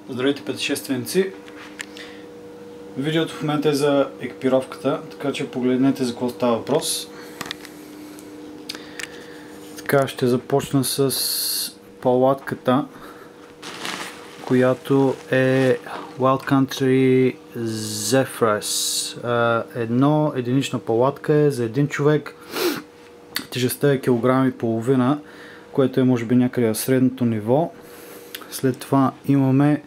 Здравейте, пътешественици! Видеото в момента е за екипировката, така че погледнете за какво става въпрос. Така, ще започна с палатката, която е Wild Country Zephrys. Единична палатка е за един човек. Тежестта е 1,5 кг, което е може би някъде в средното ниво. След това имаме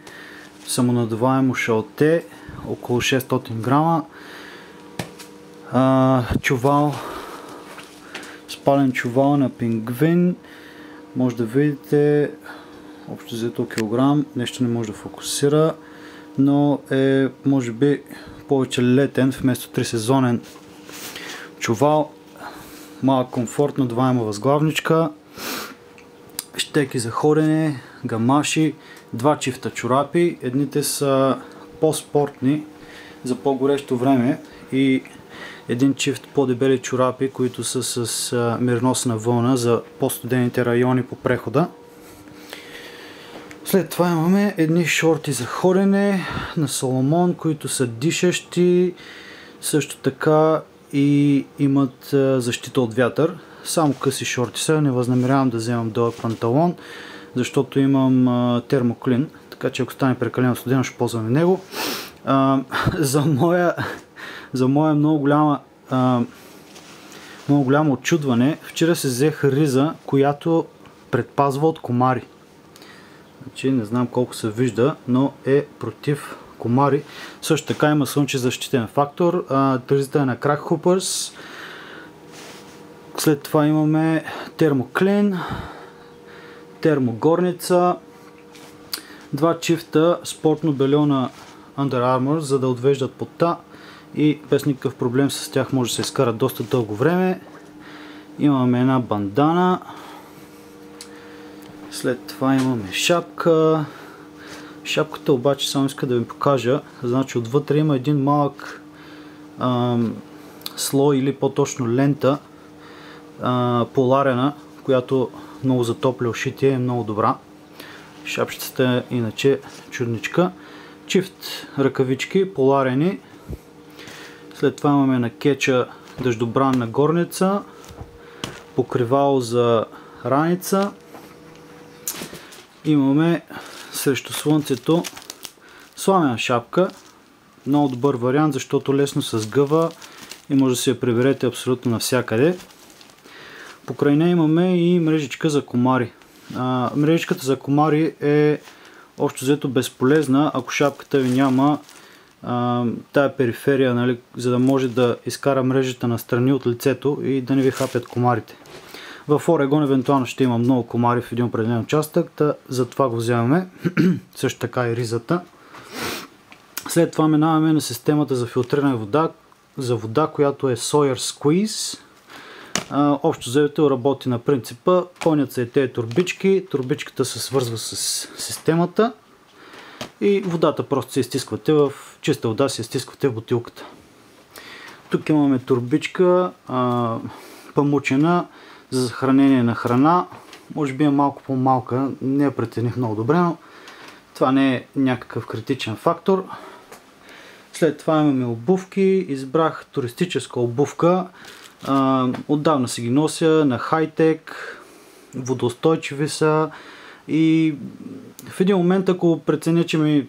самонадуваемо шалте, около 600 грама. Чувал, спален чувал на пингвин. Може да видите, общо взето килограм, нещо не може да фокусира, но е може би повече летен вместо 3-сезонен чувал. Малък комфорт, надуваема възглавничка, щеки за ходене, гамаши, 2 чифта чорапи. Едните са по-спортни за по-горещо време и един чифт по-дебели чорапи, които са с мирносна вълна за по-студените райони по прехода. След това имаме едни шорти за ходене на Соломон, които са дишащи, също така и имат защита от вятър. Само къси шорти са, не възнамерявам да вземам дълъг панталон, защото имам термоклин, така че ако стане прекалено студено, ще ползваме него. За моя много голямо очудване, вчера се взех риза, която предпазва от комари. Значи, не знам колко се вижда, но е против комари. Също така има слънчезащитен фактор. Ризата е на Крак Hoopers. След това имаме термоклин, термогорница, 2 чифта спортно бельо на Under Armour, за да отвеждат пота и без никакъв проблем с тях може да се изкара доста дълго време. Имаме една бандана. След това имаме шапка. Шапката обаче само иска да ви покажа. Значи отвътре има един малък слой или по-точно лента, поларена, която много затопля ушите и е много добра. Шапчицата е иначе чудничка. Чифт ръкавички, поларени. След това имаме на кеча дъждобранна горница, покривало за раница. Имаме срещу слънцето сламена шапка. Много добър вариант, защото лесно се сгъва и може да си я приберете абсолютно навсякъде. Покрай нея имаме и мрежичка за комари. Мрежичката за комари е общо взето безполезна, ако шапката ви няма тая периферия, нали, за да може да изкара мрежата настрани от лицето и да не ви хапят комарите. В Орегон евентуално ще има много комари в един определен участък, затова го вземаме. Също така и ризата. След това минаваме на системата за филтриране за вода, която е Sawyer Squeeze. Общо взето работи на принципа, пълнят се тези турбички, турбичката се свързва с системата и водата просто се изтисквате в чиста вода, се изтисквате в бутилката. Тук имаме турбичка, памучена за съхранение на храна. Може би е малко по-малка, не я прецених много добре, но това не е някакъв критичен фактор. След това имаме обувки, избрах туристическа обувка. Отдавна си ги нося на хай-тек, водоустойчиви са и в един момент, ако преценя, че ми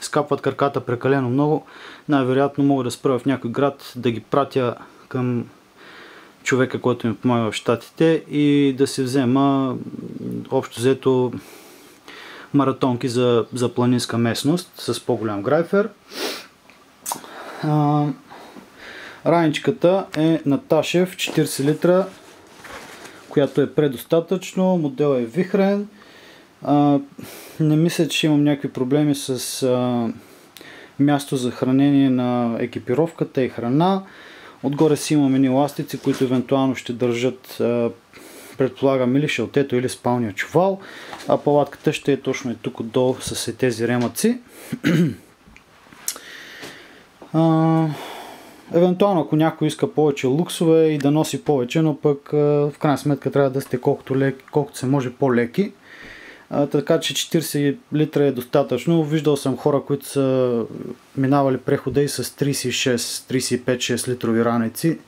скапват краката прекалено много, най-вероятно мога да спра в някой град, да ги пратя към човека, който ми помага в щатите и да си взема общо взето маратонки за планинска местност с по-голям грайфер. Раничката е на Ташев 40 литра, която е предостатъчно. Модел е вихрен. Не мисля, че имам някакви проблеми с място за хранение на екипировката и храна. Отгоре си имаме ни ластици, които евентуално ще държат, предполагам, или шелтето, или спалния чувал. А палатката ще е точно и тук отдолу с тези ремъци. Евентуално, ако някой иска повече луксове и да носи повече, но пък в крайна сметка трябва да сте колкото се може по-леки. така че 40 литра е достатъчно. Виждал съм хора, които са минавали прехода и с 35-6 литрови раници.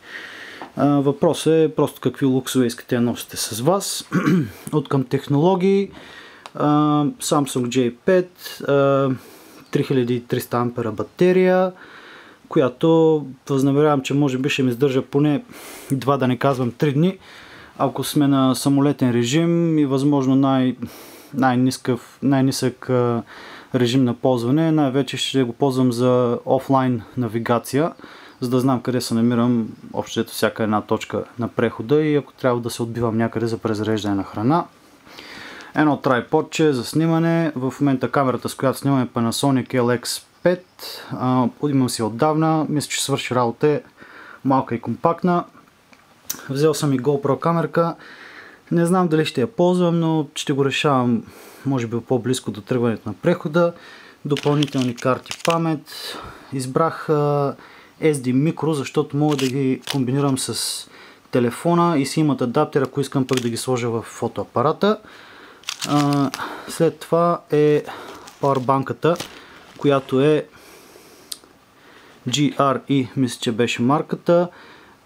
Въпросът е просто какви луксове искате да носите с вас. От към технологии, Samsung J5, 3300 ампера батерия, която възнамерявам, че може би ще ми издържа поне 2, да не казвам 3 дни, ако сме на самолетен режим и възможно най-нисък режим на ползване. Най-вече ще го ползвам за офлайн навигация, за да знам къде се намирам общо всяка една точка на прехода и ако трябва да се отбивам някъде за презареждане на храна. Едно трайподче за снимане. В момента камерата, с която снимаме, Panasonic LX5. Имам си отдавна. Мисля, че свърши работа. Малка и компактна. Взел съм и GoPro камерка. Не знам дали ще я ползвам, но ще го решавам може би по-близко до тръгването на прехода. Допълнителни карти памет. Избрах SD Micro, защото мога да ги комбинирам с телефона и си имат адаптер, ако искам пък да ги сложа в фотоапарата. След това е пауърбанката, която е GRE, мисля, че беше марката,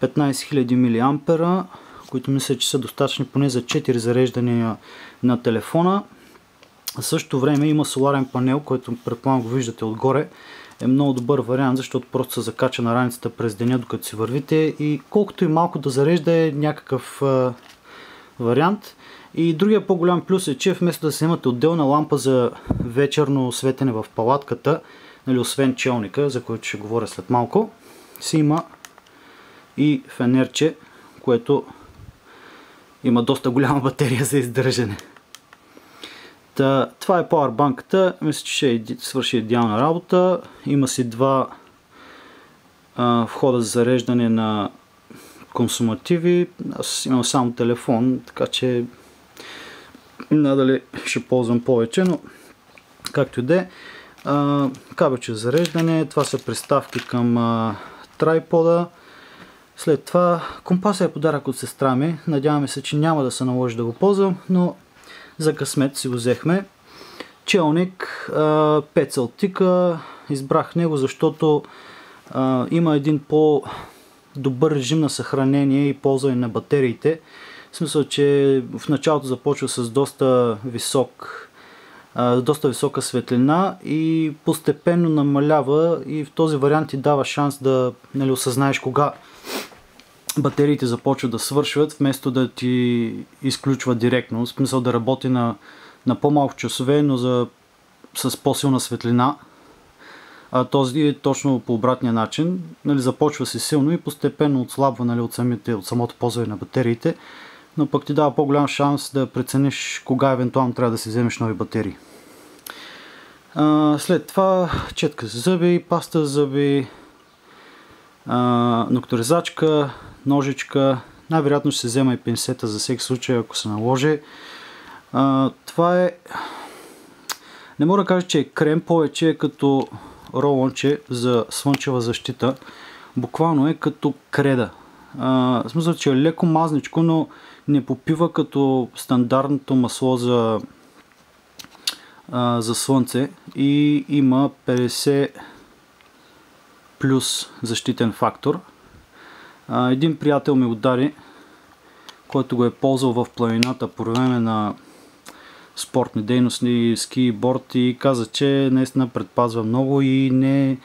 15 000 мА, които мисля, че са достатъчни поне за 4 зареждания на телефона. В същото време има соларен панел, който предполагам го виждате отгоре. Е много добър вариант, защото просто се закача на раницата през деня, докато си вървите и колкото и малко да зарежда е някакъв вариант. И другия по-голям плюс е, че вместо да си имате отделна лампа за вечерно светене в палатката, нали, освен челника, за който ще говоря след малко, си има и фенерче, което има доста голяма батерия за издържане. Това е пауърбанката. Мисля, че ще свърши идеална работа. Има си два входа за зареждане на консумативи. Аз имам само телефон, така че надали ще ползвам повече, но както и да е. Кабелче за зареждане. Това са приставки към трайпода. След това компаса е подарък от сестра ми. Надяваме се, че няма да се наложи да го ползвам, но за късмет си го взехме. Челник, 5 салтика. Избрах него, защото има един по-добър режим на съхранение и ползване на батериите. В смисъл, че в началото започва с доста висока светлина и постепенно намалява и в този вариант ти дава шанс да, нали, осъзнаеш кога батериите започват да свършват, вместо да ти изключва директно. В смисъл да работи на по-малко часове, но с по-силна светлина. Този е точно по обратния начин. Нали, започва си силно и постепенно отслабва, нали, от самото ползване на батериите, но пък ти дава по-голям шанс да прецениш кога евентуално трябва да си вземеш нови батерии. След това четка за зъби, паста за зъби, нокторезачка, ножичка, най-вероятно ще се взема и пинцета за всеки случай, ако се наложи. Това е, не мога да кажа, че е крем, повече е като ролонче за слънчева защита. Буквално е като креда. В смисъл, че е леко мазничко, но не попива като стандартното масло за слънце и има 50 плюс защитен фактор. Един приятел ми удари, който го е ползвал в планината по време на спортни дейности, ски и борд, и каза, че наистина предпазва много и не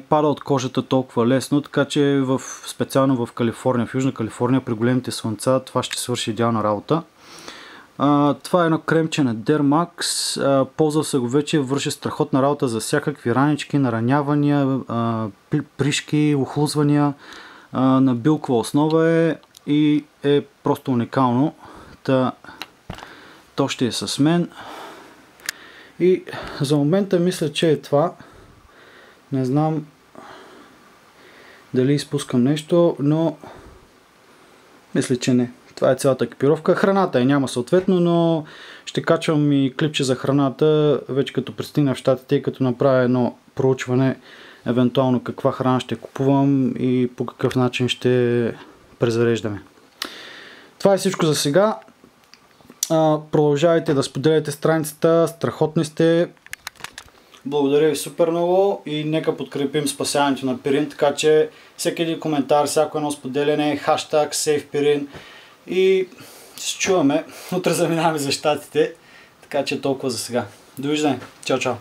пада от кожата толкова лесно, така че специално в Калифорния, в Южна Калифорния, при големите слънца, това ще свърши идеална работа. Това е едно кремче на Dermax, ползвал се го вече, върши страхотна работа за всякакви ранички, наранявания, пришки, охлузвания, на билкова основа е и е просто уникално. То ще е с мен и за момента мисля, че е това. Не знам дали изпускам нещо, но мисля, че не. Това е цялата екипировка. Храната няма съответно, но ще качвам и клипче за храната вече като пристигна в щатите и като направя едно проучване, евентуално каква храна ще купувам и по какъв начин ще презареждаме. Това е всичко за сега. Продължавайте да споделяте страницата, страхотни сте. Благодаря ви супер много и нека подкрепим спасяването на Пирин, така че всеки един коментар, всяко едно споделяне, хаштаг SavePirin и се чуваме. Утре заминаваме за щатите, така че толкова за сега. Довиждане. Чао, чао.